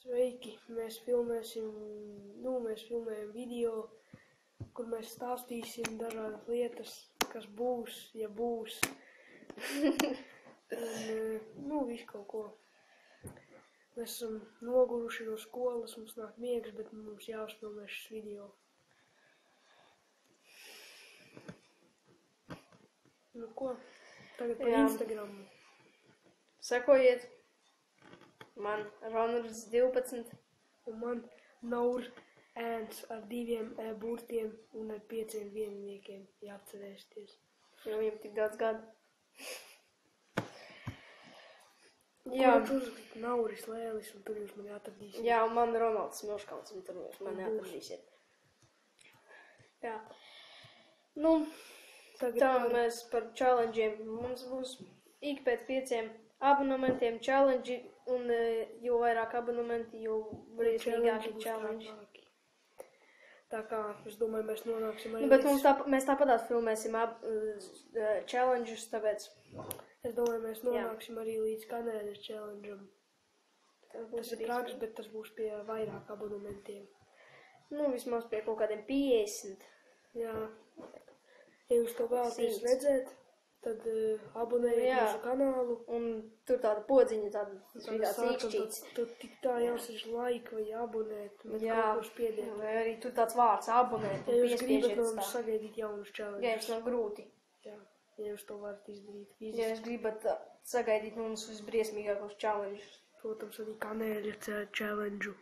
Sveiki! Mēs filmējam video, kur mēs stāstīsim dažādas lietas, kas būs, ja būs. Visu kaut ko. Mēs esam noguruši no skolas, mums nāk miegs, bet mums jāuzfilmē šis video. Nu ko? Tagad par Instagramu. Sekojiet. Man Ronalds 12. Un man Naur ēns ar 2 burtiem un ar 5 vienniekiem jāatcerēsties. Jo viņam tik daudz gadu. Jā. Kur uzrakstīt Nauris Lēlis un tur jūs mani atradīsiet. Jā, un man Ronalds Milškalns un tur jūs mani atradīsiet. Jā. Tā mēs par challenge'iem. Mums būs ik pēc 5 abonementiem challenge, un jo vairāk abonementi, jo briesmīgāki challenge. Tā kā, es domāju, mēs nonāksim arī bet mēs tāpatās filmēsim challenge'us, tāpēc. Es domāju, mēs nonāksim arī līdz kanēļas challenge'am. Tas ir traks, bet tas būs pie vairāk abonementiem. Vismaz pie kaut kādiem 50. Jā. Ja jūs to vēlaties redzēt, tad abonējiet mūsu kanālu. Un tur tāda podziņa, tāds īkšķīts. Tur tik tā jāsaka like vai abonēt, bet kaut ko spiediet. Vai arī tur tāds vārds abonēt. Ja jūs gribat no mums sagaidīt jaunus challenges. Jā, jums nav grūti. Jā, ja jūs to varat izdarīt. Ja jūs gribat sagaidīt no mums visbriesmīgākos challenges. Protams, arī kanēļa challenge.